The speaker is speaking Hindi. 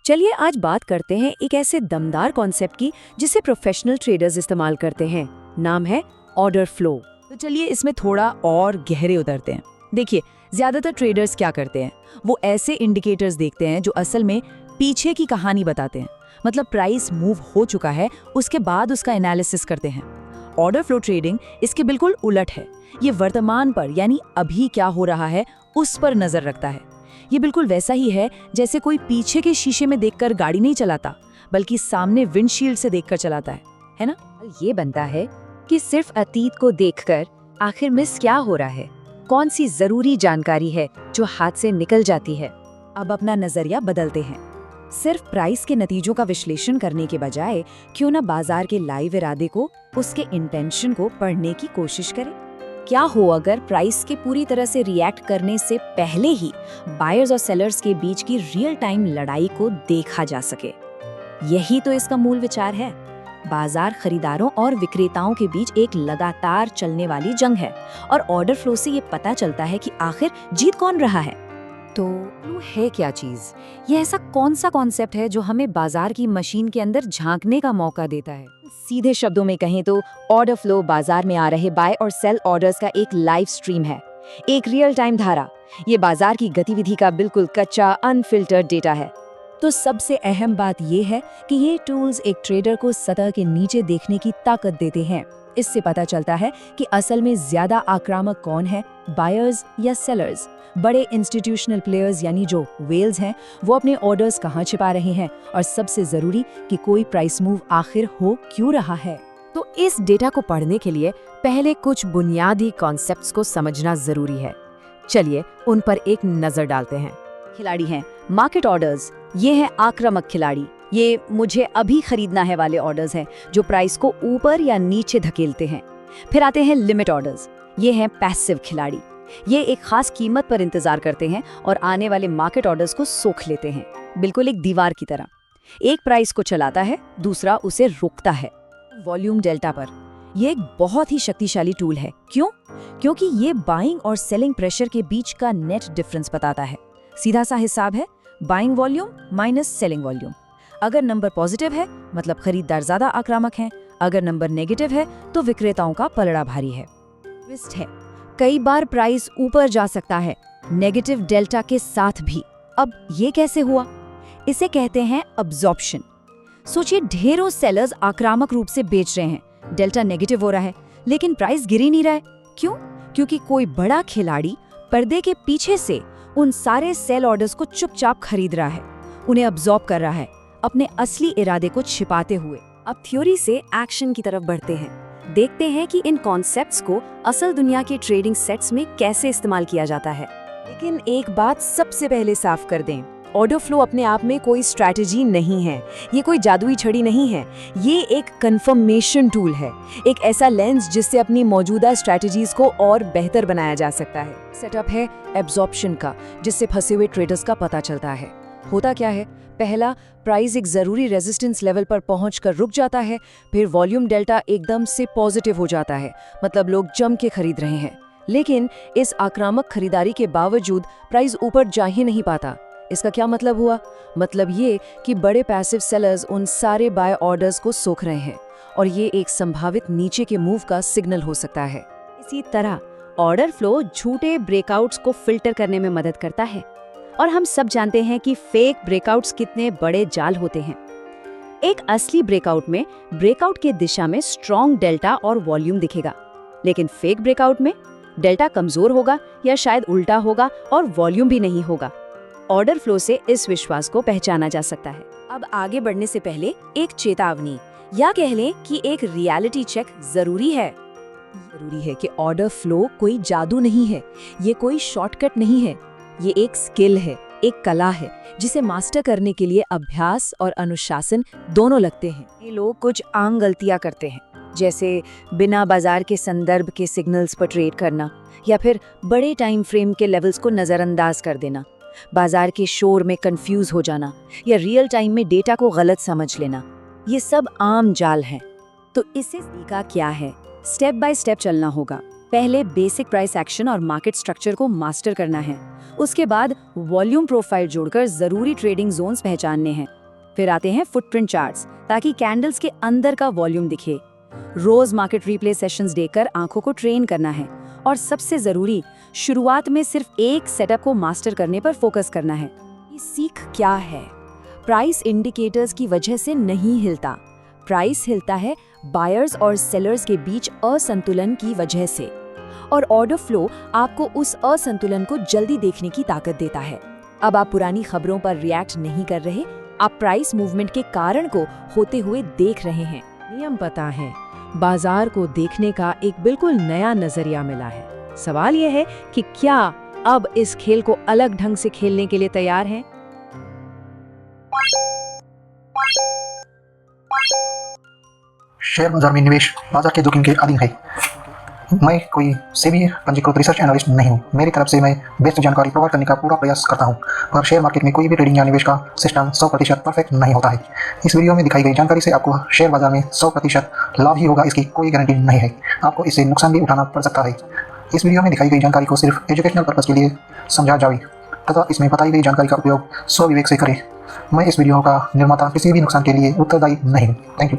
चलिए आज बात करते हैं एक ऐसे दमदार कॉन्सेप्ट की जिसे प्रोफेशनल ट्रेडर्स इस्तेमाल करते हैं। नाम है ऑर्डर फ्लो। तो चलिए इसमें थोड़ा और गहरे उतरते हैं। देखिए, ज्यादातर ट्रेडर्स क्या करते हैं, वो ऐसे इंडिकेटर्स देखते हैं जो असल में पीछे की कहानी बताते हैं। मतलब प्राइस मूव हो चुका है, उसके बाद उसका एनालिसिस करते हैं। ऑर्डर फ्लो ट्रेडिंग इसके बिल्कुल उलट है। ये वर्तमान पर यानी अभी क्या हो रहा है उस पर नजर रखता है। ये बिल्कुल वैसा ही है जैसे कोई पीछे के शीशे में देखकर गाड़ी नहीं चलाता, बल्कि सामने विंडशील्ड से देखकर चलाता है ना? ये बनता है कि सिर्फ अतीत को देखकर आखिर मिस क्या हो रहा है, कौन सी जरूरी जानकारी है जो हाथ से निकल जाती है। अब अपना नजरिया बदलते हैं। सिर्फ प्राइस के नतीजों का विश्लेषण करने के बजाय क्यों ना बाजार के लाइव इरादे को, उसके इंटेंशन को पढ़ने की कोशिश करें। क्या हो अगर प्राइस के पूरी तरह से रिएक्ट करने से पहले ही बायर्स और सेलर्स के बीच की रियल टाइम लड़ाई को देखा जा सके। यही तो इसका मूल विचार है। बाजार खरीदारों और विक्रेताओं के बीच एक लगातार चलने वाली जंग है और ऑर्डर फ्लो से ये पता चलता है कि आखिर जीत कौन रहा है। तो है क्या चीज? ये ऐसा कौन सा कॉन्सेप्ट है जो हमें बाजार की मशीन के अंदर झांकने का मौका देता है? सीधे शब्दों में कहें तो ऑर्डर फ्लो बाजार में आ रहे बाय और सेल ऑर्डर्स का एक लाइव स्ट्रीम है, एक रियल टाइम धारा। ये बाजार की गतिविधि का बिल्कुल कच्चा अनफिल्टर्ड डेटा है। तो सबसे अहम बात ये है कि ये टूल्स एक ट्रेडर को सतह के नीचे देखने की ताकत देते हैं। इससे पता चलता है कि असल में ज्यादा आक्रामक कौन है, बायर्स या सेलर्स। बड़े इंस्टीट्यूशनल प्लेयर्स यानी जो वेल्स हैं, वो अपने ऑर्डर्स कहाँ छिपा रहे हैं, और सबसे जरूरी कि कोई प्राइस मूव आखिर हो क्यों रहा है। तो इस डेटा को पढ़ने के लिए पहले कुछ बुनियादी कॉन्सेप्ट्स को समझना जरूरी है। चलिए उन पर एक नजर डालते हैं। खिलाड़ी हैं मार्केट ऑर्डर्स, ये हैं आक्रामक खिलाड़ी। ये मुझे अभी खरीदना है वाले ऑर्डर्स हैं जो प्राइस को ऊपर या नीचे धकेलते हैं। फिर आते हैं लिमिट ऑर्डर्स, ये हैं पैसिव खिलाड़ी। ये एक खास कीमत पर इंतजार करते हैं और आने वाले मार्केट ऑर्डर्स को सोख लेते हैं, बिल्कुल एक दीवार की तरह। एक प्राइस को चलाता है, दूसरा उसे रोकता है। वॉल्यूम डेल्टा पर ये एक बहुत ही शक्तिशाली टूल है। क्यों? क्योंकि ये बाइंग और सेलिंग प्रेशर के बीच का नेट डिफरेंस बताता है। सीधा सा हिसाब है, buying volume minus selling volume. अगर नंबर पॉजिटिव है मतलब खरीदार ज्यादा आक्रामक हैं, अगर नंबर नेगेटिव है तो विक्रेताओं का पलड़ा भारी है। ट्विस्ट है, कई बार प्राइस ऊपर जा सकता है नेगेटिव डेल्टा के साथ भी। अब ये कैसे हुआ? इसे कहते हैं अब्जॉर्प्शन। सोचिए, ढेरों सेलर्स आक्रामक रूप से बेच रहे हैं, डेल्टा नेगेटिव हो रहा है, लेकिन प्राइस गिर ही नहीं रहा है। क्यों? क्योंकि कोई बड़ा खिलाड़ी पर्दे के पीछे से उन सारे सेल ऑर्डर्स को चुपचाप खरीद रहा है, उन्हें अब्जॉर्ब कर रहा है, अपने असली इरादे को छिपाते हुए। अब थ्योरी से एक्शन की तरफ बढ़ते हैं। देखते हैं कि इन कॉन्सेप्ट्स को असल दुनिया के ट्रेडिंग सेट्स में कैसे इस्तेमाल किया जाता है। लेकिन एक बात सबसे पहले साफ कर दें, ऑर्डर फ्लो अपने आप में कोई स्ट्रैटेजी नहीं है, ये कोई जादुई छड़ी नहीं है। ये एक कंफर्मेशन टूल है, एक ऐसा लेंस जिससे अपनी मौजूदा स्ट्रैटेजीज को और बेहतर बनाया जा सकता है। सेटअप है एब्जॉर्प्शन का, जिससे फंसे हुए ट्रेडर्स का पता चलता है। होता क्या है? पहला, प्राइस एक जरूरी रेजिस्टेंस लेवल पर पहुंचकर रुक जाता है, फिर वॉल्यूम डेल्टा एकदम से पॉजिटिव हो जाता है, मतलब लोग जम के खरीद रहे हैं। लेकिन इस आक्रामक खरीदारी के बावजूद प्राइस ऊपर जा ही नहीं पाता। इसका क्या मतलब हुआ? मतलब ये कि बड़े पैसिव सेलर्स उन सारे बाय ऑर्डर्स को सोख रहे हैं, और ये एक संभावित नीचे के मूव का सिग्नल हो सकता है। इसी तरह ऑर्डर फ्लो झूठे ब्रेकआउट्स को फिल्टर करने में मदद करता है, और हम सब जानते हैं कि फेक ब्रेकआउट्स कितने बड़े जाल होते हैं। एक असली ब्रेकआउट में ब्रेकआउट के दिशा में स्ट्रॉन्ग डेल्टा और वॉल्यूम दिखेगा, लेकिन फेक ब्रेकआउट में डेल्टा कमजोर होगा या शायद उल्टा होगा और वॉल्यूम भी नहीं होगा। ऑर्डर फ्लो से इस विश्वास को पहचाना जा सकता है। अब आगे बढ़ने से पहले एक चेतावनी, या कह लें कि एक रियलिटी चेक जरूरी है। जरूरी है कि ऑर्डर फ्लो कोई जादू नहीं है, ये कोई शॉर्टकट नहीं है। ये एक स्किल है, एक कला है, जिसे मास्टर करने के लिए अभ्यास और अनुशासन दोनों लगते हैं। ये लोग कुछ आम गलतियां करते हैं, जैसे बिना बाजार के संदर्भ के सिग्नल्स पर ट्रेड करना, या फिर बड़े टाइम फ्रेम के लेवल्स को नजरअंदाज कर देना, बाजार के शोर में कंफ्यूज हो जाना, या रियल टाइम में डेटा को गलत समझ लेना। ये सब आम जाल हैं। तो इससे सीखा क्या है? स्टेप बाय स्टेप चलना होगा। पहले बेसिक प्राइस एक्शन और मार्केट स्ट्रक्चर को मास्टर करना है। उसके बाद वॉल्यूम प्रोफाइल जोड़कर जरूरी ट्रेडिंग जोन्स पहचानने हैं। फिर आते हैं फुटप्रिंट चार्ट्स, ताकि कैंडल्स के अंदर का वॉल्यूम दिखे। रोज मार्केट रिप्ले सेशंस देकर आंखों को ट्रेन करना है। और सबसे जरूरी, शुरुआत में सिर्फ एक सेटअप को मास्टर करने पर फोकस करना है। ये सीख क्या है? प्राइस इंडिकेटर्स की वजह से नहीं हिलता, प्राइस हिलता है बायर्स और सेलर्स के बीच असंतुलन की वजह से। और ऑर्डर फ्लो आपको उस असंतुलन को जल्दी देखने की ताकत देता है। अब आप पुरानी खबरों पर रिएक्ट नहीं कर रहे, आप प्राइस मूवमेंट के कारण को होते हुए देख रहे हैं। नियम पता है, बाजार को देखने का एक बिल्कुल नया नजरिया मिला है। सवाल यह है कि क्या अब इस खेल को अलग ढंग से खेलने के लिए तैयार हैं? शेयर बाजार में निवेश बाजार के जोखिम के अधीन है। मैं कोई सेबी पंजीकृत रिसर्च एनालिस्ट नहीं हूँ। मेरी तरफ से मैं बेस्ट जानकारी प्रोवाइड करने का पूरा प्रयास करता हूँ, पर शेयर मार्केट में कोई भी ट्रेडिंग या निवेश का सिस्टम 100% परफेक्ट नहीं होता है। इस वीडियो में दिखाई गई जानकारी से आपको शेयर बाजार में 100% लाभ ही होगा, इसकी कोई गारंटी नहीं है। आपको इससे नुकसान भी उठाना पड़ सकता है। इस वीडियो में दिखाई गई जानकारी को सिर्फ एजुकेशनल पर्पज के लिए समझा जाए तथा इसमें बताई गई जानकारी का उपयोग स्वविवेक से करें। मैं इस वीडियो का निर्माता किसी भी नुकसान के लिए उत्तरदायी नहीं हूँ। Thank you.